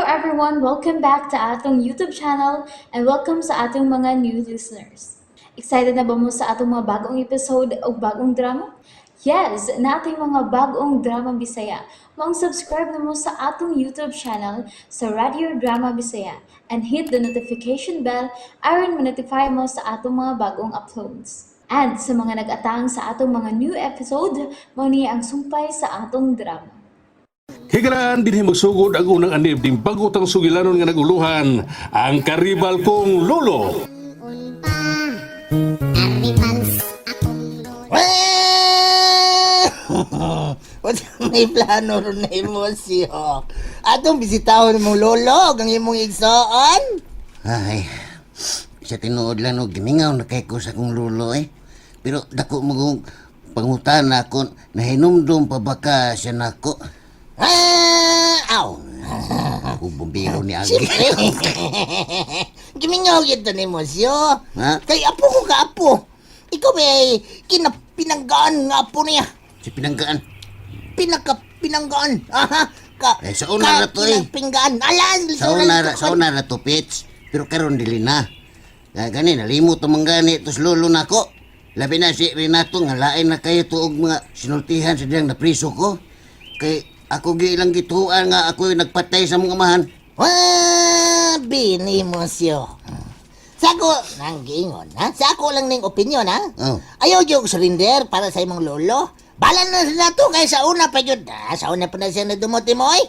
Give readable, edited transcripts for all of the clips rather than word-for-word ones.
everyone! Welcome back to atong YouTube channel and welcome sa atong mga new listeners. Excited na ba mo sa atong mga bagong episode o bagong drama? Yes, na ating mga bagong drama Bisaya. Mag-subscribe na mo sa atong YouTube channel sa Radio Drama Bisaya and hit the notification bell aron ma-notify mo sa atong mga bagong uploads. And sa mga nag-atang sa atong mga new episode, mo niya ang sumpay sa atong drama. Higalaan din magsugod ang unang anib din bagutang sugilanon nga naguluhan ang karibal kong lolo. May plano ron na emosyo. Atong bisitahon mong lolo, ang imong igsoon. Ay, sa tinuod lang no, gimingaw na kay ko sa kong lolo eh. Pero dako mo pangutan ako, nahinumdum pa baka siya nako. Aw. Ako bumbiro ni Agi. Gimingaw yun to ni emosyo. Ha? Kay apo ko ka apo. Ikaw may kinapinanggaan nga apo niya. Si pinanggaan. Pinanggaan. Aha. Eh, sa una na to eh. Pinanggaan. Alas. Sa una na to, Pits. Pero karon dili na. Gani, nalimot ang manggani. Tos lolo na ko. Labi na si Renato nga lain na kayo tuog mga sinultihan sa diyang napriso ko. Kay ako gilang gituan nga ako nagpatay sa mga amahan. Bini emosyo. Sako nang giingon, ha? Sako lang ning opinion, ha? Oh. Ayaw yung surrender para sa imong lolo. Balan na sila to kay sa una pa yun. Sa una pa na siya nadumuti mo, eh.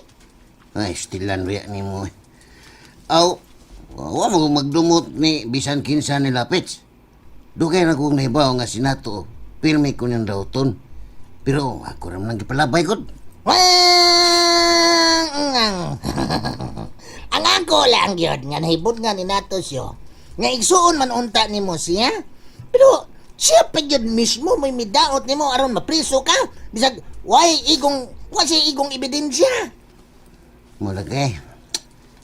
Ay, stilan riya ni mo. Aw, wa mo magdumot ni bisan kinsa ni Lapits. Dugay na kong nahibaw nga sinato. Pirmi ko niyang dauton. Pero ako ram nang gipalabay ko. Ang ako lang yun nga nahibot nga ni Natos yo. Nga igsuon man unta ni mo siya. Pero siya pa yun mismo may midaot ni mo aron mapriso ka. Bisag, why igong ebidensya. Mulagay.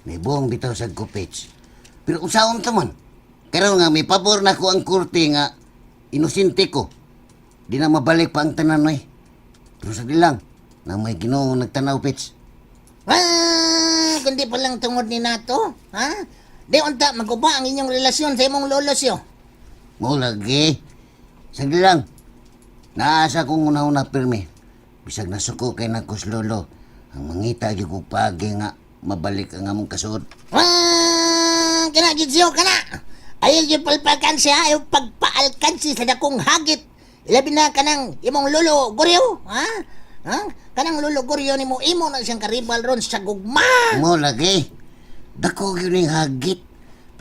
May buong bitaw sa kupits. Pero usaon ta man. Karon nga may pabor na ko ang kurte nga inosente ko. Di na mabalik pa ang tanan eh. Pero sa lang, na may Ginoo nagtanaw, Pits. Kundi pa lang tungod ni Nato, ha? Di unta maguba ang inyong relasyon sa imong lolo siyo. Mulagi. Sagdi lang. Naasa kong una-una pirmi. Bisag nasuko kay nakos lolo. Ang mangita gyud ko pagi nga mabalik ang among kasuod. Kana gidyo kana. Ayaw yung palpalkan siya, ayaw pagpaalkan siya sa dakong hagit. Ilabi na kanang imong lolo Goryo, ha? Ha? Kanang lolo Goryo ni mo, imo na siyang karibal ron sa gugma. Mulagi. Dako gyud ning hagit.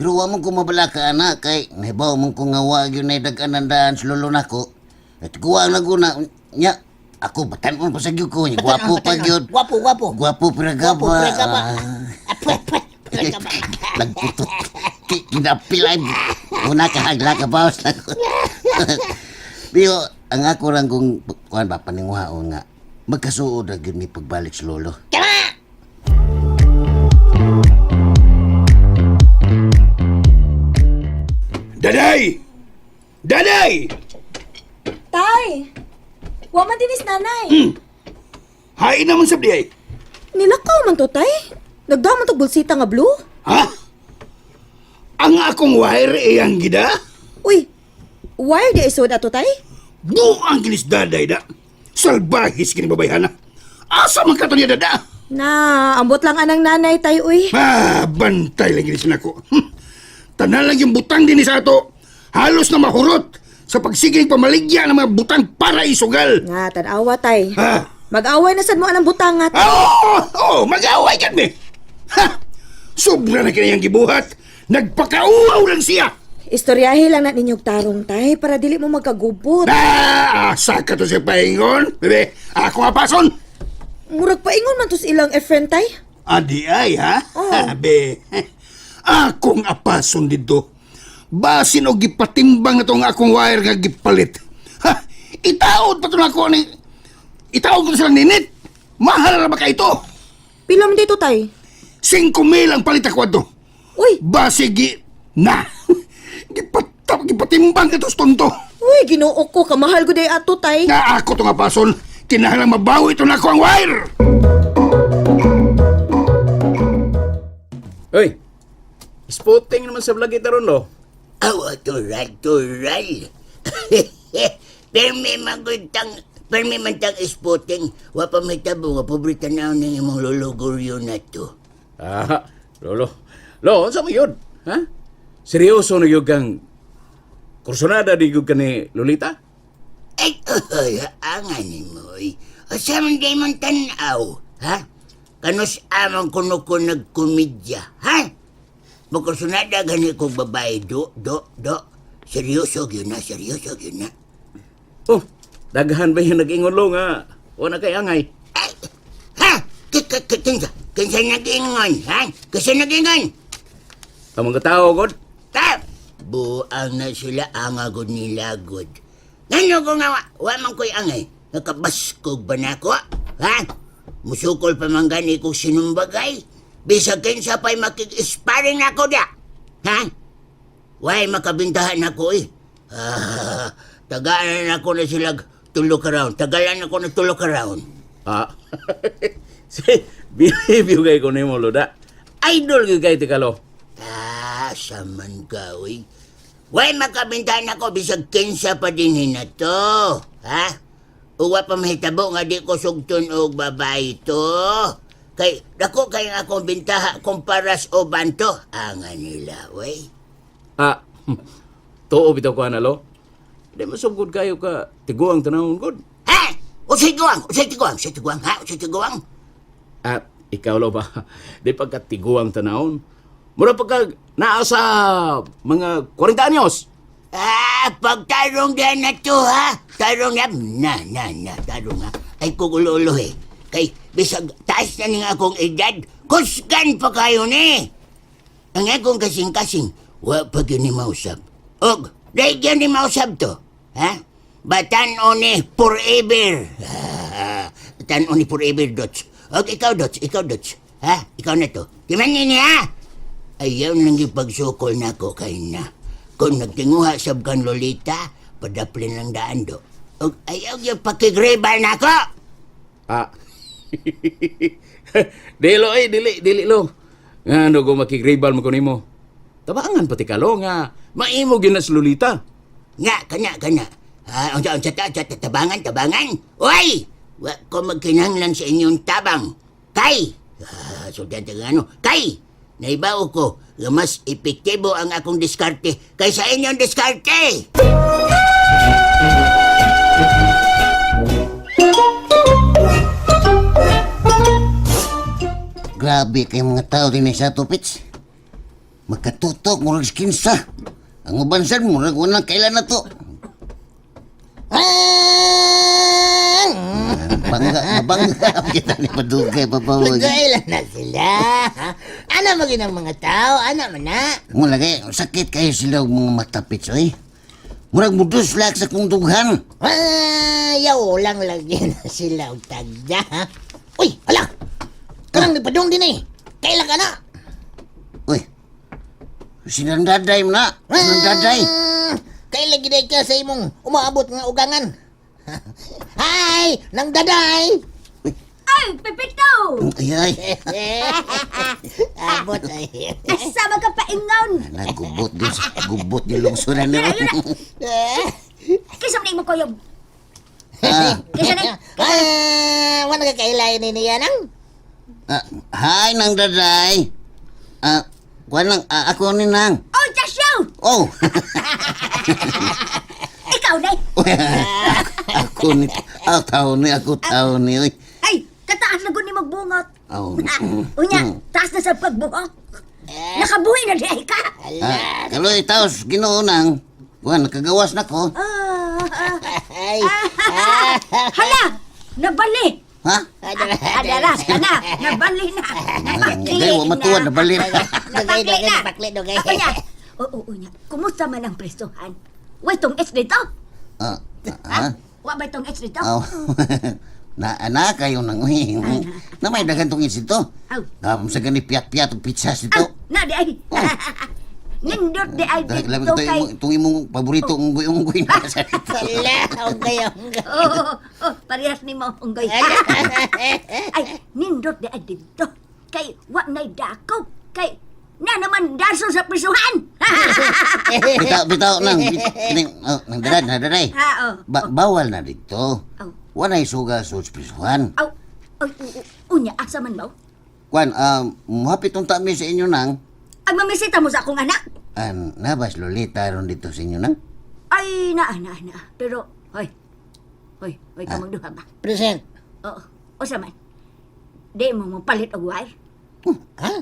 Pero wa mo ko mabala ka anak kay nahibaw mo ko nga wa gyud nay dag-anandaan sa lolo nako. At kuwa na guna nya ako batan-on pa sa gyud ko nya gwapo pa gyud. Gwapo. Gwapo piragaba. Gwapo, piragaba. Piragaba. Nagputot. Kinapilay. Una ka hagla ka bawas na ko. Pero ang ako lang kung kuhan ba paninguhaon nga magkasuod na gyud ni pagbalik sa lolo. Kana! Daday! Daday! Tay! Wa man dinis nanay. Hain naman sa ay. Nilakaw man to, tay. Nagdaman to bulsita nga blue. Ha? Ang akong wire ang gida? Uy, wire di isod ato, tay? Buang gilis daday da. Salbahis kini babayhana. Asa man ka to niya dada? Na, ambot lang anang nanay, tay, uy. Bantay lang gilis na ko. Tanan lang yung butang din sa ato. Halos na mahurot sa pagsiging pamaligya ng mga butang para isugal. Nga, tanawa, tay. Ha? Mag-away na sad mo anang butangat. Oo, mag-away kami. Ha? Sobra na kanyang gibuhat. Nagpakauaw lang siya. Istoryahe lang na ninyog tarong, tay, para dili mo magkagubot. Asa ka to siya paingon? Bebe, ako nga pason. Murag paingon man to sa ilang friend, tay. Adi ay, ha? Oo. Be, akong apason dito. Basin o gipatimbang na itong akong wire nga gipalit. Ha? Itaod pa ito na ako ni... Itaod ko na silang ninit. Mahal na ba ka ito? Pila man dito, tay? 5,000 ang palit ako ito. Uy, Base na. Gipatimbang ka ito sa tonto. uy, ginoo ko, kamahal ko day ato, tay. Nga ako itong apason. Kinahanglang mabawi ito na ako ang wire. Hoy, spotting naman sa vlog ita ron, lo. Awa, tural. Permi man tang spotting. Wa pa may tabo nga paborita na ng imong luluguryo na to. Ah, lolo. Lo, unsa mo yun? Ha? Seryoso na yun kang kursunada di yun ka ni Lolita? Ay, anganin mo, eh. Asam di man tanaw, ha? Kanus amang kuno ko nagkomedya, ha? Magkursunada gani kong babae, do. Seryoso yun na. Oh, daghan ba yung nag-ingon lo nga? O na kay angay? Ay, ha? Kinsa nag-ingon, ha? Kasi nag-ingon? Ang mga tao, God? Buang na sila angagod nila, good. Ngano ko nga, wa man ko'y angay. Nakabaskog ba na ko? Ha? Musukol pa man gani kong sinumbagay. Bisag kinsa pa'y makik-sparring ako da. Ha? Way makabintahan ako eh. Tagalan ako na sila tulok around. Tagalan ako na tulok around. Ah, believe kay ko ni mo, Loda. Idol yung kay Tikalo. Saman ka, uy. Way makabintahan ako bisag kinsa pa din hinato. Ha? Uwa pa mahitabo nga di ko sugton og babae to. Kay, dako kay nga akong bintaha kumparas o banto. Anga nila, way. Ah, tuo bitaw ko na, lo. Di masugod kayo ka tiguang tanawon, God. Ha? Usay tiguang, ha? Usay tiguang. At ikaw, lo ba? Di pagkatiguang tanawon. Mura pagka naa sa mga 40 anyos. Pagtarong din na to, ha? Tarong na. Tarong ha. Ay kugulo eh. Kay, bisag taas na nga akong edad, kusgan pa kayo ni. Ang akong kasing-kasing, wa pa ni mausap. Og, dahil yan ni mausap to, ha? Batan-o ni forever. Batan-o ni forever, Dots. Og, ikaw, Dots. Ha? Ikaw na to. Timanin niya, ha? Ayaw nang ipagsukol na ko kay na. Kung nagtinguha sab kan Lolita, padaplin lang daan do. Og ayaw yung pakigrebal na ko. Ah. Dilo dili lo. Nga no go makigribal mo ko nimo. Tabangan pati ka lo nga maimo ginas Lolita. Nga, kana. Unsa tabangan. Oy! Wa ko magkinahanglan sa inyong tabang. Kay! Sudan ano? Kay! Naibaw ko nga mas epektibo ang akong diskarte kaysa inyong diskarte! Grabe kay mga tao din sa tupits. Magkatutok, murag skinsa. Ang ubansan, murag walang kailan na to. Bangga kita ni padugay papawag. Nagailan na sila. Ano maging ang mga tao? Ano man na? Mula kay sakit kayo sila og mga matapits, oy. Murag mudus lak sa kong dughan. Yaw lang lagyan na sila og tagda. Uy, hala! Kanang nipadong din eh. Kailan ka na? Uy, sinandaday mo na. Sinandaday. Kailan giday ka sa imong umaabot nga ugangan? Hay! Nang daday! Ay, Pepito! Ay. Abot ay. Nasama ka pa ingaw! Gubot din lungsuran na. Kisa mo na mo koyog! Kisa na? Wala ka kailay ni niya nang? Hi, nang daday. Ako ni nang. Oh, Jasyo! Oh. Ikaw na! Ako tao ni. Uy. Ay, kataas na ni magbungot! Oh. Unya, taas na sa pagbuhok! Nakabuhi na di ka! Kaloy, taos, ginuunang. Nakagawas na ko. Hala! Nabali! Ha? Adalas ka na! Nabali na! Hindi, wa matuwa, nabali na. Napakli na! Napakli, dugay. Unya! Unya, kumusta man ang prestuhan? Wait, tong H dito? Wa ba itong H dito? Oh. Na kayo nang uhi. Na may dagan tong isito. Aw. Tapos sa gani piat-piat og pizza sito. Na di ay! Nindot di ay dito kay... Itong imong paborito unggoy-unggoy na sa dito. Hala, unggoy. Parehas ni mo, unggoy. Ay, nindot di ay dito. Kay, wa na'y dako. Kay, Na naman daso sa prisuhan. Bitaw nang nang daday. Ha, oh. Bawal na dito. Oh. Wanay suga sa prisuhan. Aw, unya, asa man mo? Kwan, muhapit unta mi sa inyo nang. Ay, mamisita mo sa akong anak. Nabas Lolita ron dito sa inyo nang. Ay, na. Pero, hoy, kamang duha ba? Present. Oo, o sa man. Di mo mo palit og wire. Ha?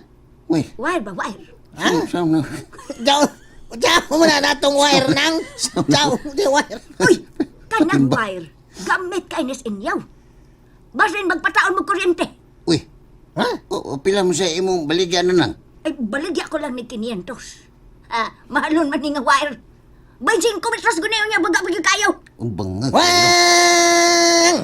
Uy, Wire ba, wire? saan na? Diyaw mo na natong wire nang. Diyaw, di wire. Uy, kanang wire. Gamit kainis inyaw. Basin magpataon mo kuryente. Uy, Ha? pila mo sa imong baligyan na nang? Ay, baligya ko lang ni 500. Mahalon man ni nga wire. 25 metros gunayon niya, baga pagyo kayo. Ang bangag. Wang!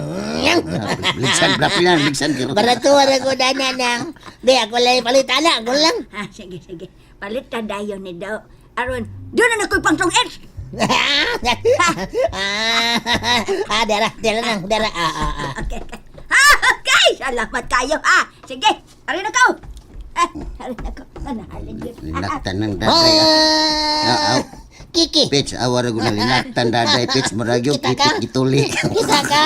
Ligsan, blapilan, ligsan. Baratuwa na ko na nang. Di, ako lang palitana. Ako lang. Sige. Palit ta dayo ni daw. Aron, doon na nakoy pangtong eds. Dara nang. Okay. Okay, salamat kayo, Sige, arin na ko. Arin na ko. Nanahalin yun. Linaktan ng daday. Kiki. Pitch, awara ko na linaktan daday. Pitch, maragyo, Kita ka? kitik, gituli. Kita ka?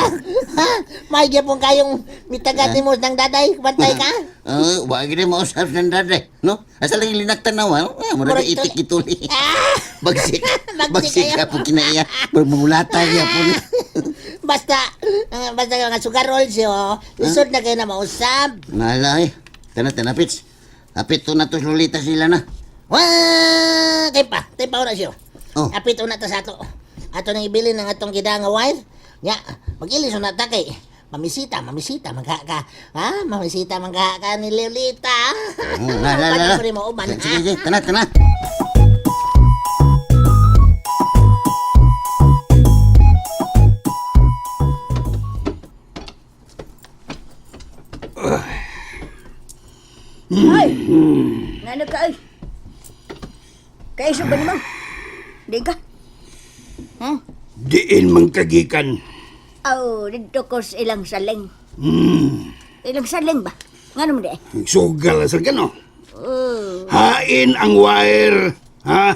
Ha? May gyapon kayong mitagati mo ng daday. Bantay ka? Wag gini mausap ng daday. No? Asa lang linaktan na wa? Maragyo, Correct. itik, gituli. Bagsik. Bagsik Bagsik kayo. ka po kinaiya. Bermulata niya po. Basta mga sugar rolls yo. Isod na kayo na mausap. Nalay. Tana, Pitch. Apit to na to Lolita sila na. Wah! Tayo pa oras yo. Oh. Apit na ta sa ato. Ato nang ibili ng atong gida nga wire. Nya, mag-ilis na ta kay mamisita magka ka. Mamisita magka ka ni Lolita. Pati ko rin mo uban. Sige, tana. Ay, ngano ka ay? Kaiso ba naman? Di ka? Diin man kagikan. Dito ko sa ilang saling. Ilang saling ba? Ngano mo di? Sugal sa gano. Oh, Hain ang wire, ha?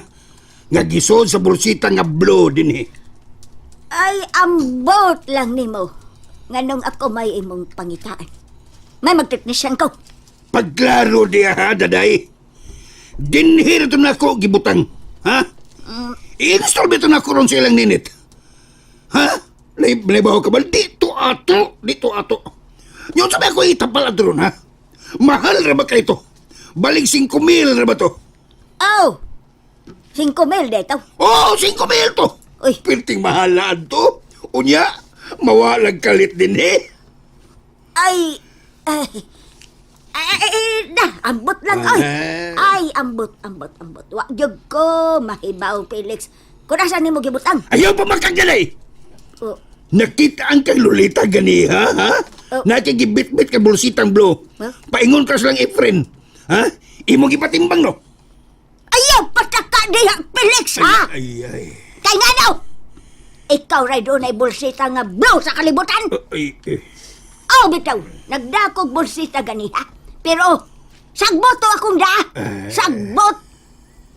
Nga gisod sa bulsita nga blue din ay ambot lang nimo. Nganong ako may imong pangitaan. May magteknisyan ko. Pagklaro diya ha, daday. Dinhir ito na ako gibutang, ha? I-install ba ito na ako ron sa ilang ninit? Ha? Naibaw ka ba? Dito ato. Yung sabi ako itapal at ron, ha? Mahal ra ba ka ito? Balik 5,000 ra ba to? Oh, 5,000 dito. Oh, 5,000 to! Uy. Pilting mahalaan to. Unya, mawalag kalit din Ay, ambot lang ay. Ay, ambot. Wa gyud ko mahibaw, Felix. Kung asan nimo gibutang? Ayaw pa makagyanay! Oh, Nakita ang kay Lolita gani, ha? Oh. Nakikibit-bit ka bulsitang blue. Huh? Paingon ka lang Efren. Ha? Imong ipatimbang, no? ayaw pataka diha, Felix, ha? Ay. Kay nga daw! Ikaw ray doon ay bulsita nga blow sa kalibutan. Oh, bitaw, nagdakog bulsita ganiha. Pero, sagbot to akong Sagbot!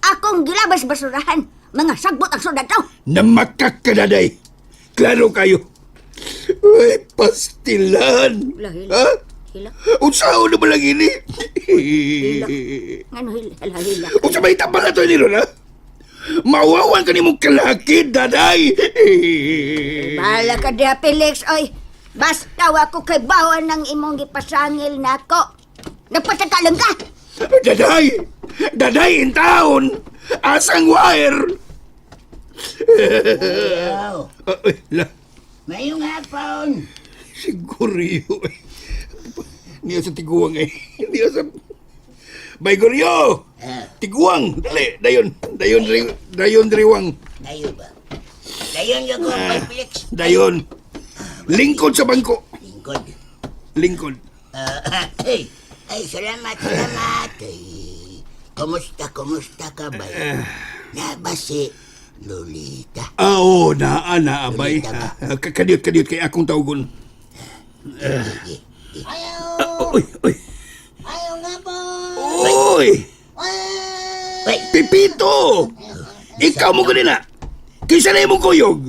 Akong gilabas basurahan. Mga sagbot ang sundan to. Namakak ka, daday. Klaro kayo. Ay, pastilan. Hila. Ha? Hila. Unsaon na ba lang ini? Ngano hila. Unsa may tapal na to ni Ron, ha? Mawawan ka ni mong kalakid, daday. Bala ka diha, Felix, oy. Basta ako kay bawan ng imong gipasangil nako. Nagpataka lang ka. Daday in town. Asang wire. Ngayong hapon. Siguro yun. Niya sa tiguang Niya sa... Bay Goryo! Tiguang! Dali! Dayon driwang. Dayo ba? Dayon yung ko, Felix. Dayon. Lingkod sa bangko. Lingkod. Lingkod. Ay, salamat. Kumusta ka ba? Naba si Lolita. Oo, naa, bay. Lolita Kadiyot kay akong tawgon. Ayaw! Uy! Ayaw nga po! Uy! Ah! Pipito! Ikaw mo ganina. Kisa na imong kuyog.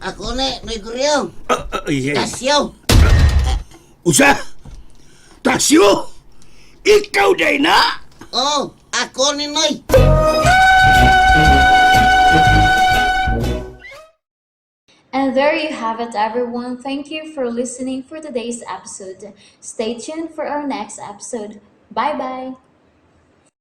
Ako ni, Noy Guryo. Ay, Tasyo. Usa? Tasyo? Ikaw day na? Oh, ako ni Noy. And there you have it, everyone. Thank you for listening for today's episode. Stay tuned for our next episode. Bye bye.